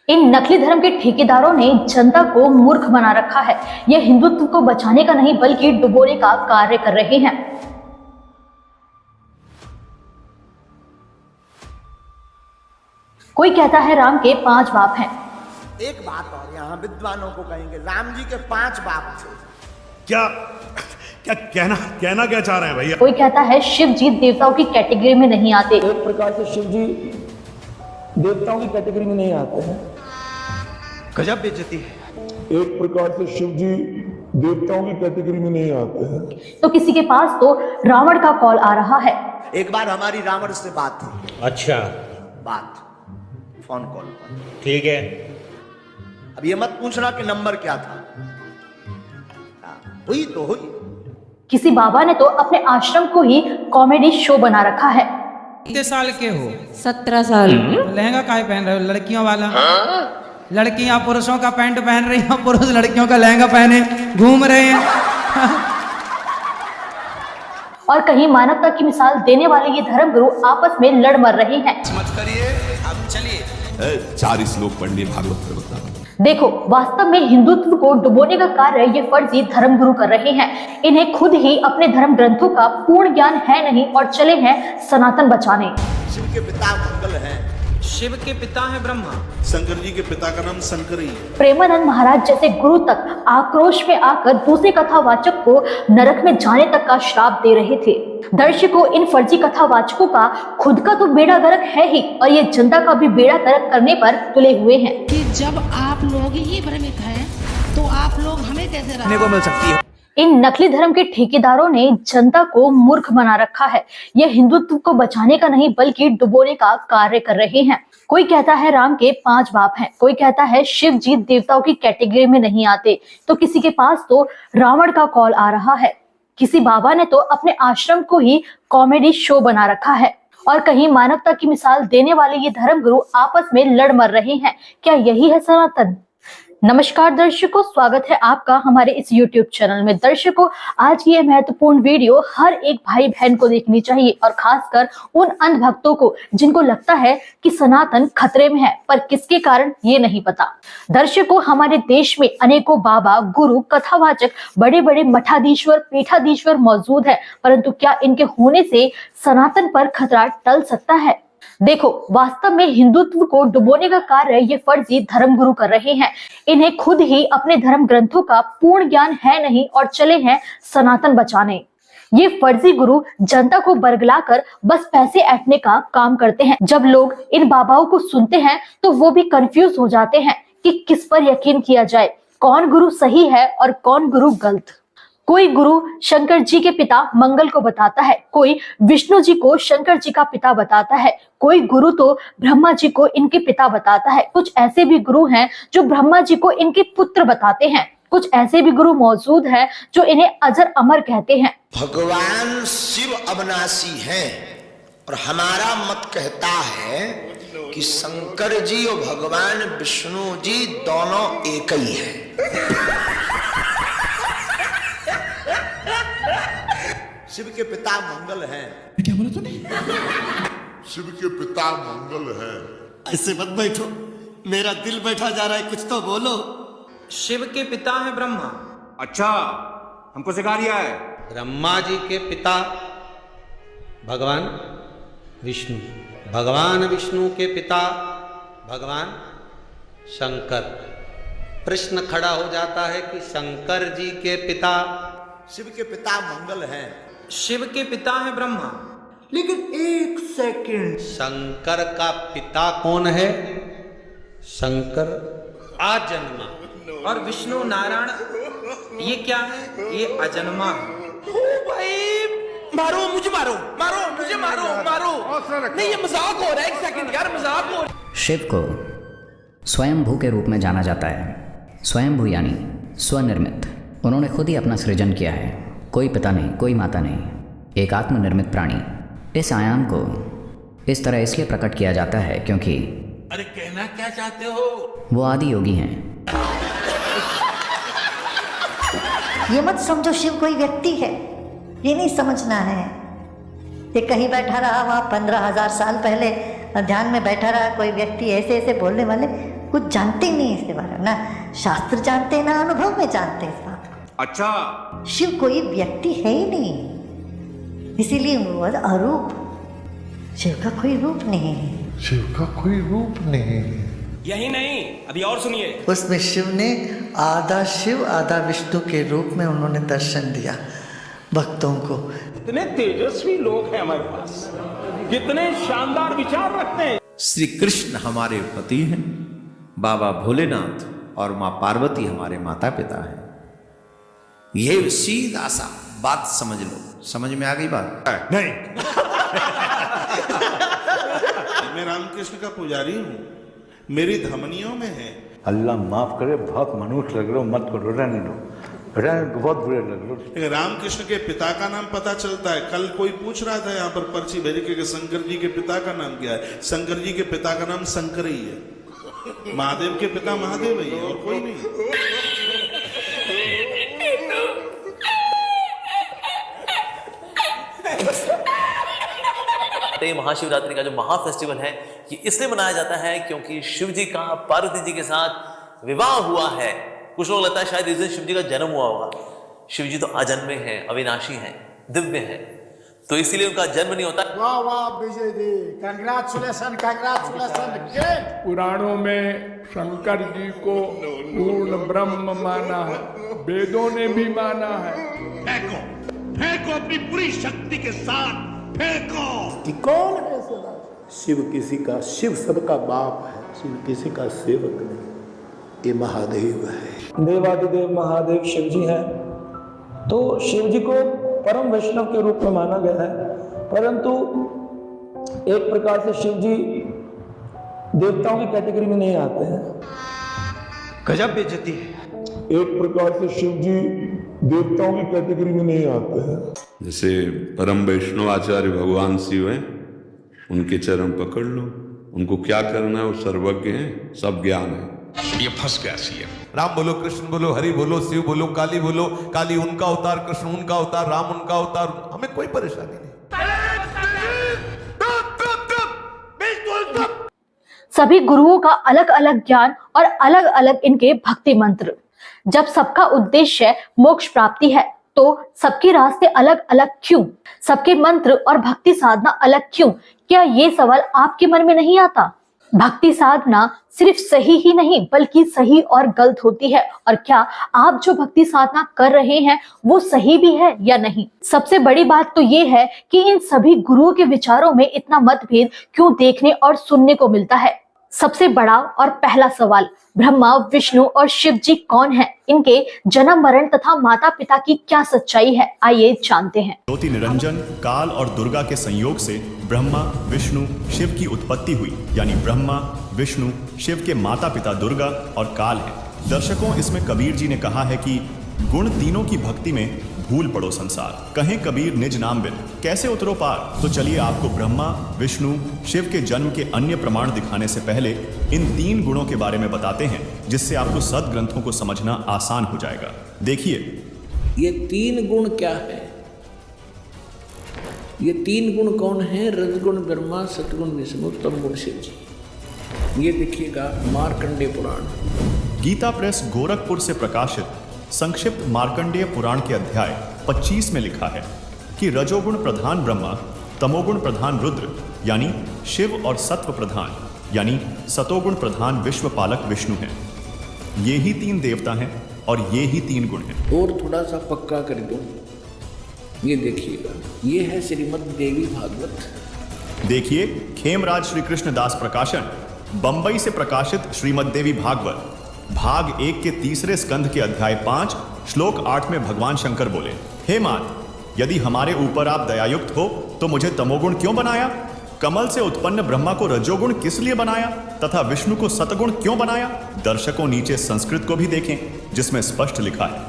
इन नकली धर्म के ठेकेदारों ने जनता को मूर्ख बना रखा है। ये हिंदुत्व को बचाने का नहीं बल्कि डुबोने का कार्य कर रहे हैं। कोई कहता है राम के 5 बाप हैं। एक बात और यहाँ विद्वानों को कहेंगे, राम जी के 5 बाप थे। क्या क्या कहना क्या चाह रहे हैं भैया? कोई कहता है शिव जी देवताओं की कैटेगरी में नहीं आते। एक प्रकार से शिव जी देवताओं की कैटेगरी में नहीं आते हैं। गजब बेइज्जती है। एक प्रकार से शिव जी देवताओं की कैटेगरी में नहीं आते हैं। तो किसी के पास तो रावण का कॉल आ रहा है। एक बार हमारी रावण से बात थी। अच्छा, बात फोन कॉल पर। ठीक है। अब ये मत पूछना कि नंबर क्या था। हुई तो हुई। किसी बाबा ने तो अपने आश्रम को ही कॉमेडी शो बना रखा है। कितने साल के हो? 17 साल। लहंगा काहे पहन रहे हो? लड़कियों वाला? लड़कियां पुरुषों का पैंट पहन रही हैं, पुरुष लड़कियों का लहंगा पहने घूम रहे हैं। और कहीं मानवता की मिसाल देने वाले ये धर्मगुरु आपस में लड़ मर रहे हैं। मत करिए, अब चलिए 4 श्लोक पढ़ लिए भागवत में बता। देखो, वास्तव में हिंदुत्व को डुबोने का कार्य ये फर्जी धर्मगुरु कर रहे हैं। इन्हें खुद ही अपने धर्म ग्रंथों का पूर्ण ज्ञान है नहीं और चले हैं सनातन बचाने। शिव के पिता मंगल हैं। शिव के पिता है ब्रह्मा। शंकर जी के पिता का नाम शंकर ही है। प्रेमानंद महाराज जैसे गुरु तक आक्रोश में आकर दूसरे कथावाचक को नरक में जाने तक का श्राप दे रहे थे। दर्शकों, इन फर्जी कथावाचकों का खुद का तो बेड़ा गर्क है ही और ये जनता का भी बेड़ा गर्क करने पर तुले हुए हैं। कि जब आप लोग ही भ्रमित हैं तो आप लोग हमें कैसे देखने को मिल सकती है। इन नकली धर्म के ठेकेदारों ने जनता को मूर्ख बना रखा है। ये हिंदुत्व को बचाने का नहीं बल्कि डुबोने का कार्य कर रहे हैं। कोई कहता है राम के 5 बाप हैं। कोई कहता है शिव जी देवताओं की कैटेगरी में नहीं आते। तो किसी के पास तो रावण का कॉल आ रहा है। किसी बाबा ने तो अपने आश्रम को ही कॉमेडी शो बना रखा है। और कहीं मानवता की मिसाल देने वाले ये धर्मगुरु आपस में लड़ मर रहे हैं। क्या यही है सनातन? नमस्कार दर्शकों, स्वागत है आपका हमारे इस YouTube चैनल में। दर्शकों, आज की ये महत्वपूर्ण वीडियो हर एक भाई बहन को देखनी चाहिए और खासकर उन अंध भक्तों को जिनको लगता है कि सनातन खतरे में है, पर किसके कारण ये नहीं पता। दर्शकों, हमारे देश में अनेकों बाबा, गुरु, कथावाचक, बड़े बड़े मठाधीश्वर, पीठाधीश्वर मौजूद है, परंतु क्या इनके होने से सनातन पर खतरा टल सकता है? देखो, वास्तव में हिंदुत्व को डुबोने का कार्य ये फर्जी धर्मगुरु कर रहे हैं। इन्हें खुद ही अपने धर्म ग्रंथों का पूर्ण ज्ञान है नहीं और चले हैं सनातन बचाने। ये फर्जी गुरु जनता को बरगलाकर बस पैसे ऐंठने का काम करते हैं। जब लोग इन बाबाओं को सुनते हैं तो वो भी कंफ्यूज हो जाते हैं कि किस पर यकीन किया जाए, कौन गुरु सही है और कौन गुरु गलत। कोई गुरु शंकर जी के पिता मंगल को बताता है, कोई विष्णु जी को शंकर जी का पिता बताता है, कोई गुरु तो ब्रह्मा जी को इनके पिता बताता है। कुछ ऐसे भी गुरु हैं जो ब्रह्मा जी को इनके पुत्र बताते हैं। कुछ ऐसे भी गुरु मौजूद हैं जो इन्हें अजर अमर कहते हैं। भगवान शिव अविनाशी हैं और हमारा मत कहता है कि शंकर जी और भगवान विष्णु जी दोनों एक ही हैं। शिव के पिता मंगल हैं। क्या बोला तूने? शिव के पिता मंगल है। ऐसे मत बैठो, मेरा दिल बैठा जा रहा है, कुछ तो बोलो। शिव के पिता है ब्रह्मा। अच्छा, हमको सिखा रिया है। ब्रह्मा जी के पिता भगवान विष्णु, भगवान विष्णु के पिता भगवान शंकर। प्रश्न खड़ा हो जाता है कि शंकर जी के पिता, शिव के पिता मंगल हैं। शिव के पिता है ब्रह्मा। लेकिन एक सेकंड, शंकर का पिता कौन है? शंकर आजन्मा। और विष्णु नारायण ये क्या है? ये अजन्मा है। भाई मारो मुझे, मारो मारो मुझे, मारो मारो। नहीं, ये मजाक हो रहा है। एक सेकंड यार, मजाक हो रहा है। शिव को स्वयंभू के रूप में जाना जाता है। स्वयंभू यानी स्वनिर्मित। उन्होंने खुद ही अपना सृजन किया है। कोई पिता नहीं, कोई माता नहीं, एक आत्मनिर्मित प्राणी। इस आयाम को इस तरह इसलिए प्रकट किया जाता है क्योंकि अरे कहना क्या चाहते हो? वो आदि योगी हैं। ये मत समझो शिव कोई व्यक्ति है, ये नहीं समझना है। ये कहीं बैठा रहा वहाँ 15,000 साल पहले ध्यान में बैठा रहा कोई व्यक्ति ऐसे ऐसे बोलने वाले कुछ जानते ही नहीं इसके बारे में, ना शास्त्र जानते हैं ना अनुभव में जानते हैं इस बात को। अच्छा, शिव कोई व्यक्ति है ही नहीं, इसीलिए वो अरूप, शिव का कोई रूप नहीं है। शिव का कोई रूप नहीं है। यही नहीं, अभी और सुनिए। उसमें शिव ने आधा शिव आधा विष्णु के रूप में उन्होंने दर्शन दिया भक्तों को। कितने तेजस्वी लोग हैं हमारे पास, कितने शानदार विचार रखते हैं। श्री कृष्ण हमारे पति हैं, बाबा भोलेनाथ और माँ पार्वती हमारे माता पिता हैं। ये सीधा सा बात समझ लो। समझ में आ गई बात? नहीं। मैं रामकृष्ण का पुजारी हूँ, मेरी धमनियों में है। अल्लाह माफ करे, बहुत मनुष्य लग रहे हो, मत करो, रहने दो, बहुत बुरे लग रहे हो। रामकृष्ण के पिता का नाम पता चलता है। कल कोई पूछ रहा था यहाँ पर पर्ची भेज के शंकर जी के पिता का नाम क्या है। शंकर जी के पिता का नाम शंकर ही है। महादेव के पिता महादेव ही है और कोई नहीं। महाशिवरात्रि का जो महाफेस्टिवल है ये इसलिए मनाया जाता है क्योंकि शिव जी का पार्वती जी के साथ विवाह हुआ है। कुछ लोग लगता है शायद इस दिन शिव जी का जन्म हुआ होगा। शिव जी तो अजन्मे हैं, अविनाशी हैं, दिव्य हैं, तो इसीलिए उनका जन्म नहीं होता। वाह वाह विजय जी, कांग्रेचुलेशन कांग्रेचुलेशन। पुराणों में शंकर जी को पूर्ण ब्रह्म माना है, वेदों ने भी माना है। फेंको फेंको अपनी पूरी शक्ति के साथ फेंको। कि कौन है सदा? शिव किसी का, शिव सबका बाप है, शिव किसी का सेवक नहीं, ये महादेव है। देवादिदेव महादेव शिव जी हैं, तो शिव जी को परम वैष्णव के रूप में माना गया है, परंतु एक प्रकार से शिव जी देवताओं की कैटेगरी में नहीं आते हैं। गजब बेइज्जती है। एक प्रकार से शिव जी देवताओं की कैटेगरी में नहीं आते हैं। जैसे परम वैष्णव आचार्य भगवान शिव हैं, उनके चरण पकड़ लो, उनको क्या करना है वो सर्वज्ञ हैं, सब ज्ञान है। ये फंस गया सीएम। राम बोलो, कृष्ण बोलो, हरि बोलो, शिव बोलो, काली बोलो, काली उनका अवतार, कृष्ण उनका अवतार, राम उनका अवतार, हमें कोई परेशानी नहीं। सभी गुरुओं का अलग अलग ज्ञान और अलग अलग इनके भक्ति मंत्र। जब सबका उद्देश्य मोक्ष प्राप्ति है तो सबके रास्ते अलग अलग क्यों? सबके मंत्र और भक्ति साधना अलग क्यों? क्या ये सवाल आपके मन में नहीं आता? भक्ति साधना सिर्फ सही ही नहीं बल्कि सही और गलत होती है, और क्या आप जो भक्ति साधना कर रहे हैं वो सही भी है या नहीं? सबसे बड़ी बात तो ये है कि इन सभी गुरुओं के विचारों में इतना मतभेद क्यों देखने और सुनने को मिलता है। सबसे बड़ा और पहला सवाल, ब्रह्मा, विष्णु और शिव जी कौन हैं? इनके जन्म मरण तथा माता पिता की क्या सच्चाई है? आइए जानते हैं। ज्योति निरंजन काल और दुर्गा के संयोग से ब्रह्मा, विष्णु, शिव की उत्पत्ति हुई, यानी ब्रह्मा, विष्णु, शिव के माता पिता दुर्गा और काल हैं। दर्शकों, इसमें कबीर जी ने कहा है कि गुण तीनों की भक्ति में भूल पड़ो संसार, कहें कबीर निज नाम बिन कैसे उतरो पार। तो चलिए आपको ब्रह्मा, विष्णु, शिव के जन्म के अन्य प्रमाण दिखाने से पहले इन 3 गुणों के बारे में बताते हैं, जिससे आपको सद्ग्रंथों को समझना आसान हो जाएगा। देखिए, ये 3 गुण क्या है? ये 3 गुण कौन है? रजगुण ब्रह्मा, सतगुण विष्णु, तमगुण शिव जी। ये देखिएगा मार्कंडेय पुराण। गीता प्रेस गोरखपुर से प्रकाशित संक्षिप्त मार्कंडेय पुराण के अध्याय 25 में लिखा है कि रजोगुण प्रधान ब्रह्मा, तमोगुण प्रधान रुद्र यानी शिव और सत्व प्रधान यानी सतोगुण प्रधान विश्वपालक विष्णु हैं। ये ही 3 देवता हैं और ये ही 3 गुण हैं। और थोड़ा सा पक्का कर दूं, ये देखिएगा, ये है श्रीमद् देवी भागवत। देखिए, खेमराज श्री कृष्ण दास प्रकाशन, बंबई से प्रकाशित श्रीमद् देवी भागवत भाग 1 के 3रे स्कंध के अध्याय 5 श्लोक 8 में भगवान शंकर बोले, हे मात, यदि हमारे ऊपर आप दयायुक्त हो तो मुझे तमोगुण क्यों बनाया? कमल से उत्पन्न ब्रह्मा को रजोगुण किस लिए बनाया तथा विष्णु को सतगुण क्यों बनाया? दर्शकों, नीचे संस्कृत को भी देखें, जिसमें स्पष्ट लिखा है,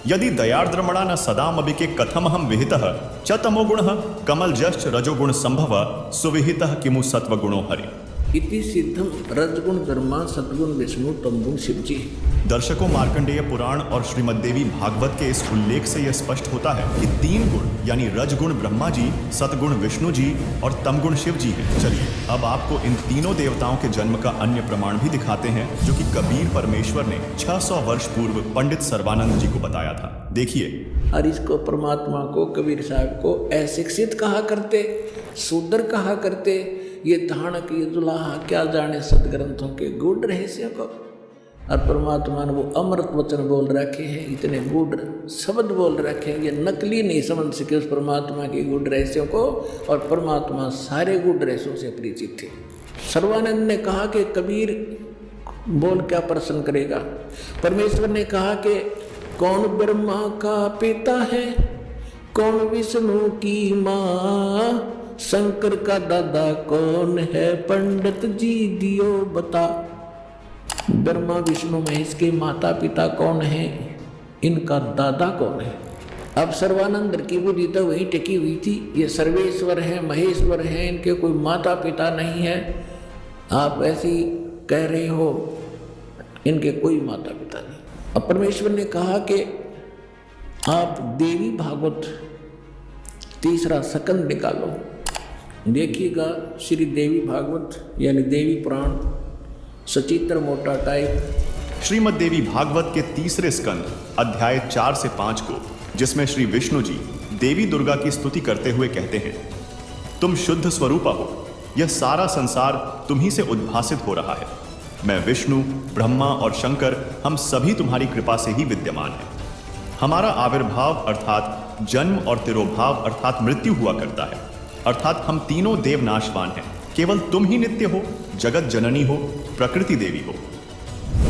यदि दयार्द्रमणा न सदामभि के कथमहम विहितः च तमोगुणः कमल जश्च रजोगुण संभव सुविहितः किमु सत्वगुणो हरि। इति सिद्धम रजगुण ब्रह्मा सतगुण विष्णु तमगुण शिव जी। दर्शकों, मार्कंडेय पुराण और श्रीमद्देवी भागवत के इस उल्लेख से यह स्पष्ट होता है कि 3 गुण यानी रजगुण ब्रह्मा जी, सतगुण विष्णु जी और तमगुण शिव जी हैं। चलिए अब आपको इन तीनों देवताओं के जन्म का अन्य प्रमाण भी दिखाते हैं, जो कि कबीर परमेश्वर ने 600 वर्ष पूर्व पंडित सर्वानंद जी को बताया था। देखिए। और इसको परमात्मा को कबीर साहब को अशिक्षित कहा करते, शूद्र कहा करते, ये धानक ये दुलाहा क्या जाने सदग्रंथों के गूढ़ रहस्यों को। और परमात्मा ने वो अमृत वचन बोल रखे हैं, इतने गूढ़ शब्द बोल रखे हैं, ये नकली नहीं समझ सके उस परमात्मा के गूढ़ रहस्यों को। और परमात्मा सारे गूढ़ रहस्यों से परिचित थे। सर्वानंद ने कहा कि कबीर बोल क्या प्रश्न करेगा। परमेश्वर ने कहा कि कौन ब्रह्मा का पिता है, कौन विष्णु की माँ, शंकर का दादा कौन है, पंडित जी दियो बता। ब्रह्मा विष्णु महेश के माता पिता कौन है, इनका दादा कौन है। अब सर्वानंद की बुद्धि तो वही टिकी हुई थी, ये सर्वेश्वर है, महेश्वर है, इनके कोई माता पिता नहीं है। आप ऐसे ही कह रहे हो, इनके कोई माता पिता नहीं। अब परमेश्वर ने कहा कि आप देवी भागवत 3रा स्कंद निकालो। देखिएगा श्री देवी भागवत यानी देवी पुराण, सचित्र मोटा टाइप। श्रीमद् देवी भागवत के 3रे स्कंद अध्याय 4 से 5 को, जिसमें श्री विष्णु जी देवी दुर्गा की स्तुति करते हुए कहते हैं, तुम शुद्ध स्वरूपा हो, यह सारा संसार तुम्ही से उद्भासित हो रहा है। मैं विष्णु, ब्रह्मा और शंकर हम सभी तुम्हारी कृपा से ही विद्यमान हैं। हमारा आविर्भाव अर्थात जन्म और तिरोभाव अर्थात मृत्यु हुआ करता है, अर्थात हम तीनों देव नाशवान हैं। केवल तुम ही नित्य हो, जगत जननी हो, प्रकृति देवी हो।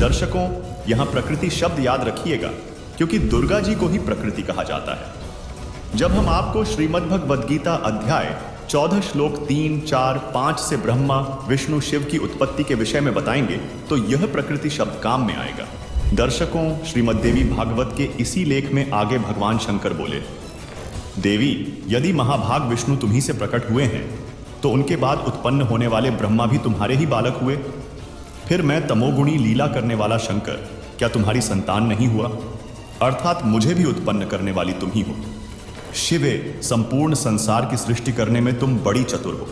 दर्शकों, यहाँ प्रकृति शब्द याद रखिएगा, क्योंकि दुर्गा जी को ही प्रकृति कहा जाता है। जब हम आपको श्रीमद् भगवद गीता अध्याय 14 श्लोक 3, 4, 5 से ब्रह्मा विष्णु शिव की उत्पत्ति के विषय में बताएंगे, तो यह प्रकृति शब्द काम में आएगा। दर्शकों, श्रीमद् देवी भागवत के इसी लेख में आगे भगवान शंकर बोले, देवी, यदि महाभाग विष्णु तुम्ही से प्रकट हुए हैं, तो उनके बाद उत्पन्न होने वाले ब्रह्मा भी तुम्हारे ही बालक हुए। फिर मैं तमोगुणी लीला करने वाला शंकर क्या तुम्हारी संतान नहीं हुआ? अर्थात मुझे भी उत्पन्न करने वाली तुम ही हो। शिवे, संपूर्ण संसार की सृष्टि करने में तुम बड़ी चतुर हो।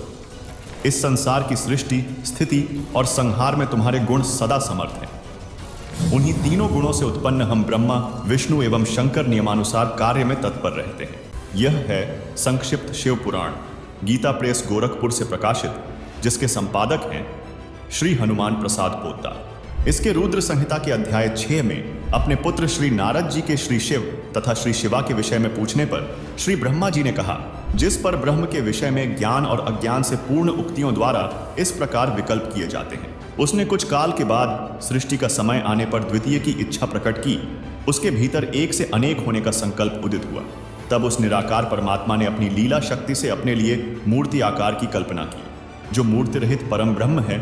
इस संसार की सृष्टि, स्थिति और संहार में तुम्हारे गुण सदा समर्थ हैं। उन्हीं तीनों गुणों से उत्पन्न हम ब्रह्मा, विष्णु एवं शंकर नियमानुसार कार्य में तत्पर रहते हैं। यह है संक्षिप्त शिव पुराण, गीता प्रेस गोरखपुर से प्रकाशित, जिसके संपादक हैं श्री हनुमान प्रसाद पोद्दार। इसके रुद्र संहिता के अध्याय 6 में अपने पुत्र श्री नारद जी के श्री शिव तथा श्री शिवा के विषय में पूछने पर श्री ब्रह्मा जी ने कहा, जिस पर ब्रह्म के विषय में ज्ञान और अज्ञान से पूर्ण उक्तियों द्वारा इस प्रकार विकल्प किए जाते हैं। उसने कुछ काल के बाद सृष्टि का समय आने पर द्वितीय की इच्छा प्रकट की। उसके भीतर एक से अनेक होने का संकल्प उदित हुआ। तब उस निराकार परमात्मा ने अपनी लीला शक्ति से अपने लिए मूर्ति आकार की कल्पना की। जो मूर्ति रहित परम ब्रह्म है,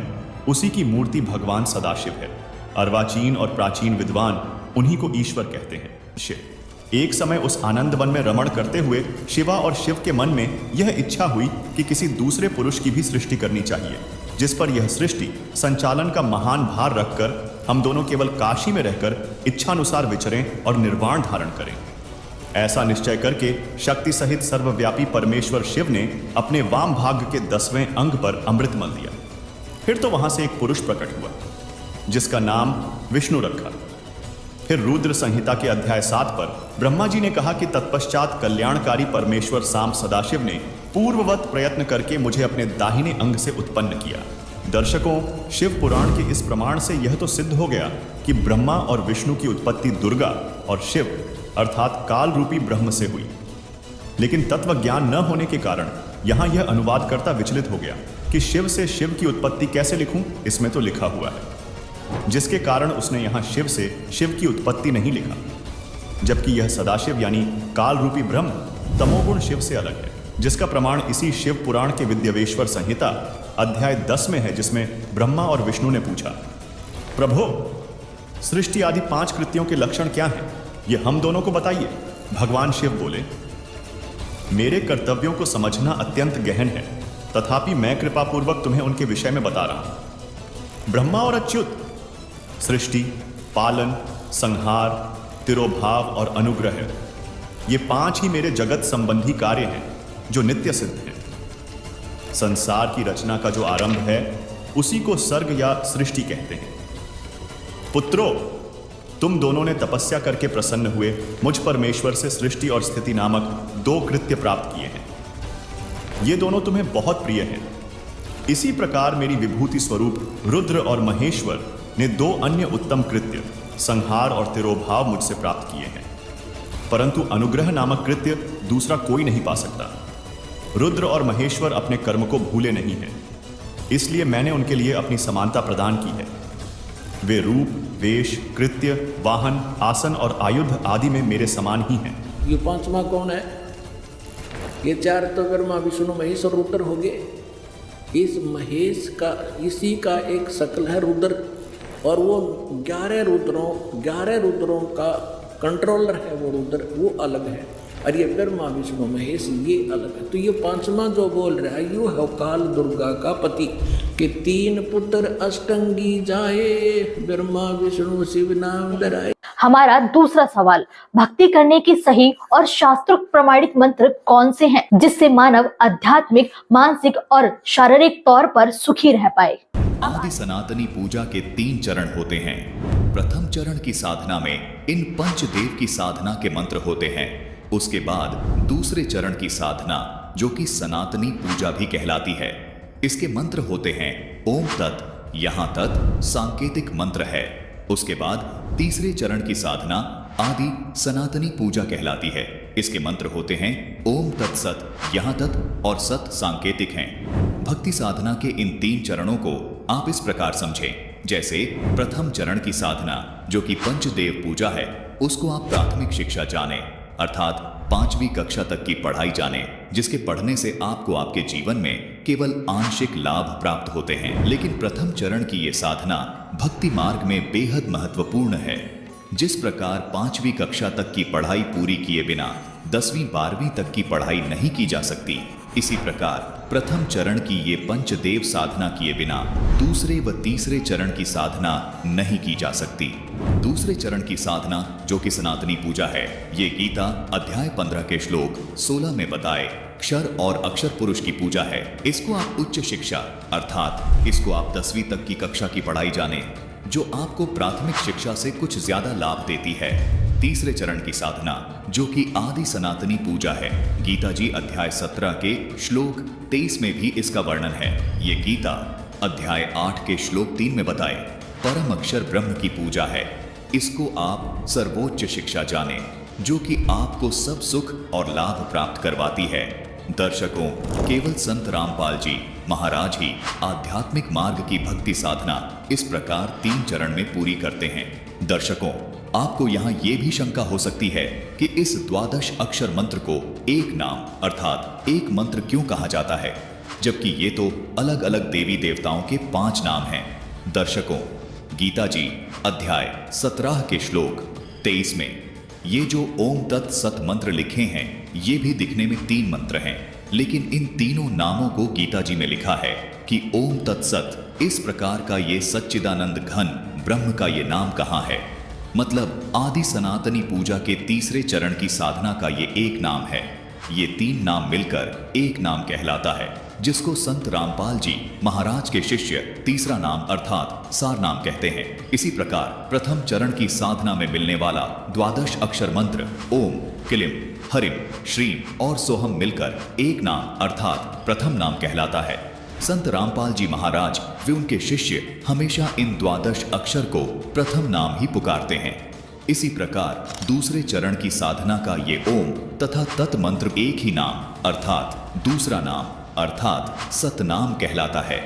उसी की मूर्ति भगवान सदाशिव है। अर्वाचीन और प्राचीन विद्वान उन्हीं को ईश्वर कहते हैं, शिव। एक समय उस आनंद वन में रमण करते हुए शिवा और शिव के मन में यह इच्छा हुई कि किसी दूसरे पुरुष की भी सृष्टि करनी चाहिए, जिस पर यह सृष्टि संचालन का महान भार रखकर हम दोनों केवल काशी में रहकर इच्छानुसार विचरें और निर्वाण धारण करें। ऐसा निश्चय करके शक्ति सहित सर्वव्यापी परमेश्वर शिव ने अपने वाम भाग के 10वें अंग पर अमृत मल दिया। फिर तो वहां से एक पुरुष प्रकट हुआ, जिसका नाम विष्णु रखा। फिर रुद्र संहिता के अध्याय 7 पर ब्रह्मा जी ने कहा कि तत्पश्चात कल्याणकारी परमेश्वर साम सदाशिव ने पूर्ववत प्रयत्न करके मुझे अपने दाहिने अंग से उत्पन्न किया। दर्शकों, शिव पुराण के इस प्रमाण से यह तो सिद्ध हो गया कि ब्रह्मा और विष्णु की उत्पत्ति दुर्गा और शिव अर्थात काल रूपी ब्रह्म से हुई। लेकिन तत्व ज्ञान न होने के कारण यहां यह अनुवादकर्ता विचलित हो गया कि शिव से शिव की उत्पत्ति कैसे लिखूं, इसमें तो लिखा हुआ है, जिसके कारण उसने यहां शिव से शिव की उत्पत्ति नहीं लिखा, जबकि यह सदाशिव यानी काल रूपी ब्रह्म तमोगुण शिव से अलग है, जिसका प्रमाण इसी शिव पुराण के विद्यवेश्वर संहिता अध्याय 10 में है, जिसमें ब्रह्मा और विष्णु ने पूछा, प्रभो, सृष्टि आदि 5 कृत्यों के लक्षण क्या हैं? ये हम दोनों को बताइए। भगवान शिव बोले, मेरे कर्तव्यों को समझना अत्यंत गहन है। तथापि मैं कृपापूर्वक तुम्हें उनके विषय में बता रहा हूं। ब्रह्मा और अच्युत, सृष्टि, पालन, संहार, तिरोभाव और अनुग्रह, ये 5 ही मेरे जगत संबंधी कार्य हैं जो नित्य सिद्ध हैं। संसार की रचना का जो आरंभ है उसी को सर्ग या सृष्टि कहते हैं। पुत्रों, तुम दोनों ने तपस्या करके प्रसन्न हुए मुझ परमेश्वर से सृष्टि और स्थिति नामक 2 कृत्य प्राप्त किए हैं। ये दोनों तुम्हें बहुत प्रिय हैं। इसी प्रकार मेरी विभूति स्वरूप रुद्र और महेश्वर ने 2 अन्य उत्तम कृत्य, संहार और तिरोभाव, मुझसे प्राप्त किए हैं। परंतु अनुग्रह नामक कृत्य दूसरा कोई नहीं पा सकता। रुद्र और महेश्वर अपने कर्म को भूले नहीं हैं, इसलिए मैंने उनके लिए अपनी समानता प्रदान की है। वे रूप, वेश, कृत्य, वाहन, आसन और आयुध आदि में मेरे समान ही हैं। ये 5वां कौन है? ये 4 तो ब्रह्मा, विष्णु, महेश और रुद्र हो गए। इस महेश का, इसी का एक शकल है रुद्र, और वो 11 रुद्रों का कंट्रोलर है। वो रुद्र, वो अलग है, और ये ब्रह्मा, विष्णु, महेश ये अलग है। तो ये 5वां जो बोल रहा है, यो है काल दुर्गा का पति के 3 पुत्र अष्टंगी जाए, ब्रह्मा विष्णु शिव नाम डराए। हमारा दूसरा सवाल, भक्ति करने की सही और शास्त्रोक्त प्रमाणित मंत्र कौन से हैं जिससे मानव आध्यात्मिक, मानसिक और शारीरिक तौर पर सुखी रह पाए? आदि सनातनी पूजा के 3 चरण होते हैं। प्रथम चरण की साधना में इन पंचदेव की साधना के मंत्र होते हैं। उसके बाद दूसरे चरण की साधना, जो कि सनातनी पूजा भी कहलाती है, इसके मंत्र होते हैं ओम तत्, यहाँ तत् सांकेतिक मंत्र है। उसके बाद तीसरे चरण की साधना आदि सनातनी पूजा कहलाती है। इसके मंत्र होते हैं ओम तत्सत, यहाँ तत् और सत सांकेतिक हैं। भक्ति साधना के इन 3 चरणों को आप इस प्रकार समझें, जैसे प्रथम चरण की साधना, जो कि पंचदेव पूजा है, उसको आप प्राथमिक शिक्षा जानें, अर्थात 5वीं कक्षा तक की पढ़ाई जानें, जिसके पढ़ने से आपको आपके जीवन में केवल आंशिक लाभ प्राप्त होते हैं। लेकिन प्रथम चरण की ये साधना भक्ति मार्ग में बेहद महत्वपूर्ण है। जिस प्रकार 5वीं कक्षा तक की पढ़ाई पूरी किए बिना 10वीं 12वीं तक की पढ़ाई नहीं की जा सकती, इसी प्रकार प्रथम चरण की ये पंचदेव साधना किए बिना दूसरे व तीसरे चरण की साधना नहीं की जा सकती। दूसरे चरण की साधना, जो कि सनातनी पूजा है, ये गीता अध्याय 15 के श्लोक 16 में बताए क्षर और अक्षर पुरुष की पूजा है। इसको आप उच्च शिक्षा, अर्थात इसको आप 10वीं तक की कक्षा की पढ़ाई जाने, जो आपको प्राथमिक शिक्षा से कुछ ज्यादा लाभ देती है। तीसरे चरण की साधना, जो कि आदि सनातनी पूजा है, गीता जी अध्याय 17 के श्लोक 23 में भी इसका वर्णन है। ये गीता अध्याय 8 के श्लोक 3 में बताए परम अक्षर ब्रह्म की पूजा है। इसको आप सर्वोच्च शिक्षा जाने, जो कि आपको सब सुख और लाभ प्राप्त करवाती है। दर्शकों, केवल संत रामपाल जी महाराज ही आध्यात्मिक मार्ग की भक्ति साधना इस प्रकार 3 चरण में पूरी करते हैं। दर्शकों, आपको यहाँ ये भी शंका हो सकती है कि इस 12 अक्षर मंत्र को एक नाम, अर्थात एक मंत्र क्यों कहा जाता है, जबकि ये तो अलग अलग देवी देवताओं के 5 नाम हैं। दर्शकों, गीता जी अध्याय 17 के श्लोक 23 में ये जो ओम तत् सत मंत्र लिखे हैं, ये भी दिखने में 3 मंत्र हैं, लेकिन इन तीनों नामों को गीता जी में लिखा है कि ओम तत्सत। इस प्रकार का ये सच्चिदानंद घन ब्रह्म का ये नाम कहाँ है? मतलब आदि सनातनी पूजा के तीसरे चरण की साधना का ये एक नाम है। ये 3 नाम मिलकर एक नाम कहलाता है, जिसको संत रामपाल जी महाराज के शिष्य तीसरा नाम अर्थात सार नाम कहते हैं। इसी प्रकार प्रथम चरण की साधना में मिलने वाला 12 अक्षर मंत्र ओम, क्लीम, हरिम, श्रीम और सोहम मिलकर एक नाम अर्थात प्रथम नाम कहलाता है। संत रामपाल जी महाराज वे उनके शिष्य हमेशा इन 12 अक्षर को प्रथम नाम ही पुकारते हैं। इसी प्रकार दूसरे चरण की साधना का ये ओम तथा तत् मंत्र एक ही नाम अर्थात दूसरा नाम अर्थात सतनाम कहलाता है।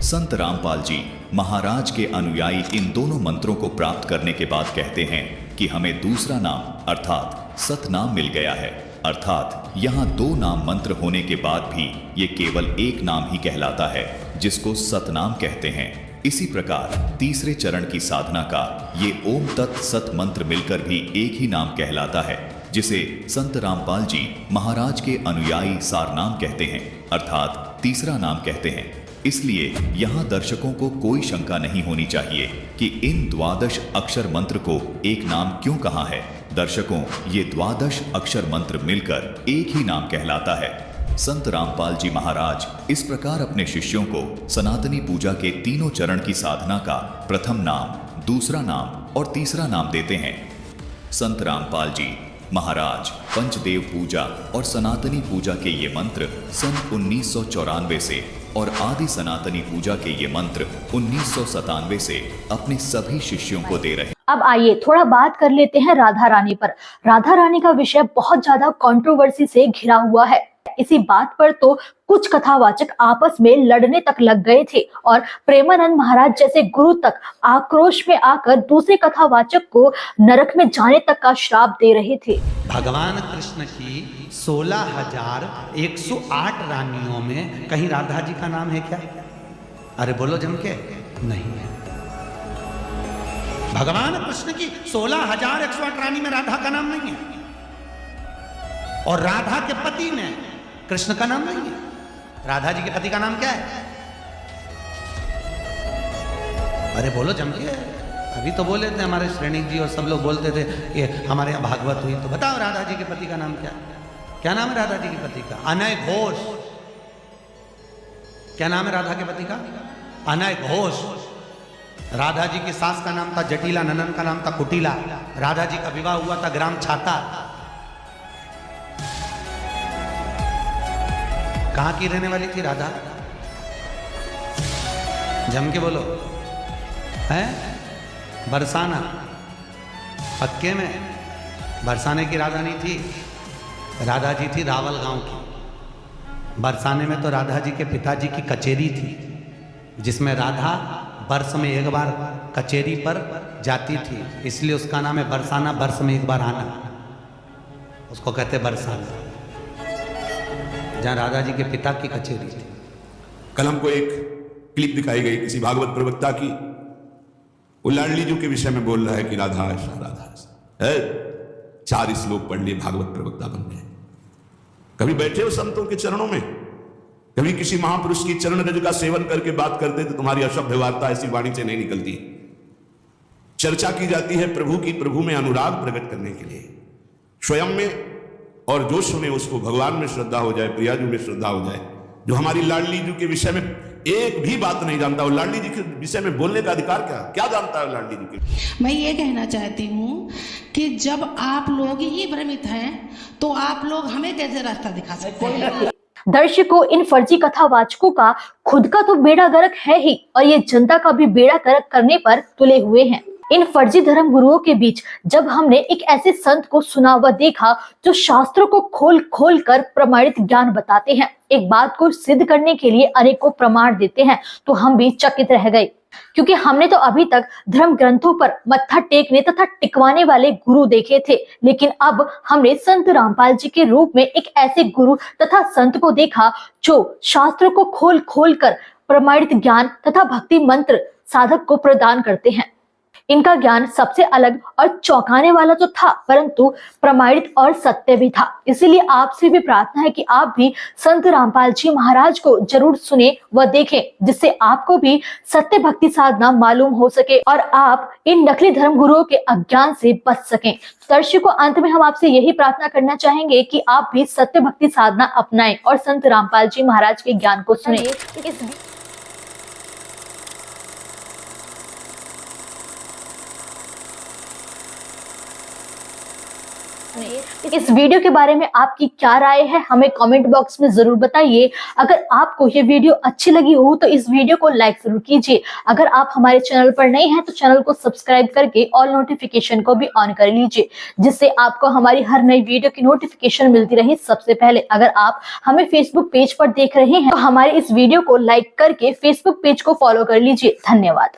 संत रामपाल जी महाराज के अनुयायी इन दोनों मंत्रों को प्राप्त करने के बाद कहते हैं कि हमें दूसरा नाम अर्थात सतनाम मिल गया है, अर्थात यहाँ 2 नाम मंत्र होने के बाद भी ये केवल एक नाम ही कहलाता है, जिसको सतनाम कहते हैं। इसी प्रकार तीसरे चरण की साधना का ये ओम तत् सत मंत्र मिलकर भी एक ही नाम कहलाता है, जिसे संत रामपाल जी महाराज के अनुयायी सारनाम कहते हैं, अर्थात तीसरा नाम कहते हैं। इसलिए यहाँ दर्शकों को कोई शंका नहीं होनी चाहिए कि इन द्वादश अक्षर मंत्र को एक नाम क्यों कहा है। दर्शकों, ये द्वादश अक्षर मंत्र मिलकर एक ही नाम कहलाता है। संत रामपाल जी महाराज इस प्रकार अपने शिष्यों को सनातनी पूजा के तीनों चरण की साधना का प्रथम नाम, दूसरा नाम और तीसरा नाम देते हैं। संत रामपाल जी महाराज पंचदेव पूजा और सनातनी पूजा के ये मंत्र सन 1994 से और आदि सनातनी पूजा के ये मंत्र 1997 से अपने सभी शिष्यों को दे रहे हैं। अब आइए थोड़ा बात कर लेते हैं राधा रानी पर। राधा रानी का विषय बहुत ज्यादा कंट्रोवर्सी से घिरा हुआ है। इसी बात पर तो कुछ कथावाचक आपस में लड़ने तक लग गए थे और प्रेमानंद महाराज जैसे गुरु तक आक्रोश में आकर दूसरे कथावाचक को नरक में जाने तक का श्राप दे रहे थे। भगवान कृष्ण की 16,108 रानियों में कहीं राधा जी का नाम है क्या? अरे बोलो जम के, नहीं है। भगवान कृष्ण की 16,108 रानी में राधा का नाम नहीं है और राधा के पति में कृष्ण का नाम नहीं है। राधा जी के पति का नाम क्या है? अरे बोलो जम के, अभी तो बोले थे हमारे श्रेणी जी और सब लोग बोलते थे कि हमारे यहाँ भागवत हुई, तो बताओ राधा जी के पति का नाम क्या है? क्या नाम है राधा जी के पति का? अनय घोष। क्या नाम है राधा के पति का? अनय घोष। राधा जी की सास का नाम था जटिला, ननन का नाम था कुटिला। राधा जी का विवाह हुआ था ग्राम छाता। कहां की रहने वाली थी राधा? जम के बोलो। है बरसाना। पक्के में बरसाने की राधा नहीं थी, राधा जी थी रावल गांव की। बरसाने में तो राधा जी के पिताजी की कचेरी थी, जिसमें राधा वर्ष में एक बार कचेरी पर जाती थी, इसलिए उसका नाम है बरसाना। वर्ष में एक बार आना, उसको कहते बरसाना, जहां राधा जी के पिता की कचेरी थी। कल हमको एक क्लिप दिखाई गई किसी भागवत प्रवक्ता की, वो लाडली जी के विषय में बोल रहा है कि राधा है। 4 श्लोक पढ़ लिए, भागवत प्रवक्ता बन गए। कभी बैठे हो संतों के चरणों में? कभी किसी महापुरुष की चरण रज का सेवन करके बात करते तो तुम्हारी अशुद्ध वार्ता ऐसी वाणी से नहीं निकलती। चर्चा की जाती है प्रभु की, प्रभु में अनुराग प्रकट करने के लिए स्वयं में, और जो सुने उसको भगवान में श्रद्धा हो जाए, प्रियाजू में श्रद्धा हो जाए। जो हमारी लाडली जी के विषय में एक भी बात नहीं जानता, वो लाडली जी के विषय में बोलने का अधिकार क्या जानता है लाडली जी के? मैं ये कहना चाहती हूँ कि जब आप लोग ही भ्रमित हैं तो आप लोग हमें कैसे रास्ता दिखा सकते हैं? दर्शकों, इन फर्जी कथावाचकों का खुद का तो बेड़ा गर्क है ही और ये जनता का भी बेड़ा गर्क करने पर तुले हुए हैं। इन फर्जी धर्म गुरुओं के बीच जब हमने एक ऐसे संत को सुना व देखा जो शास्त्रों को खोल खोल कर प्रमाणित ज्ञान बताते हैं, एक बात को सिद्ध करने के लिए अनेकों प्रमाण देते हैं, तो हम भी चकित रह गए। क्योंकि हमने तो अभी तक धर्म ग्रंथों पर मत्था टेकने तथा टिकवाने वाले गुरु देखे थे, लेकिन अब हमने संत रामपाल जी के रूप में एक ऐसे गुरु तथा संत को देखा जो शास्त्रों को खोल खोल कर प्रमाणित ज्ञान तथा भक्ति मंत्र साधक को प्रदान करते हैं। इनका ज्ञान सबसे अलग और चौंकाने वाला तो था, परंतु प्रमाणित और सत्य भी था। इसीलिए आपसे भी प्रार्थना है कि आप भी संत रामपाल जी महाराज को जरूर सुने व देखें, जिससे आपको भी सत्य भक्ति साधना मालूम हो सके और आप इन नकली धर्म गुरुओं के अज्ञान से बच सकें। दर्शकों, अंत में हम आपसे यही प्रार्थना करना चाहेंगे कि आप भी सत्य भक्ति साधना अपनाएं और संत रामपाल जी महाराज के ज्ञान को सुने। इस वीडियो के बारे में आपकी क्या राय है, हमें कमेंट बॉक्स में जरूर बताइए। अगर आपको ये वीडियो अच्छी लगी हो तो इस वीडियो को लाइक जरूर कीजिए। अगर आप हमारे चैनल पर नए हैं तो चैनल को सब्सक्राइब करके ऑल नोटिफिकेशन को भी ऑन कर लीजिए, जिससे आपको हमारी हर नई वीडियो की नोटिफिकेशन मिलती रहे सबसे पहले। अगर आप हमें फेसबुक पेज पर देख रहे हैं तो हमारे इस वीडियो को लाइक करके फेसबुक पेज को फॉलो कर लीजिए। धन्यवाद।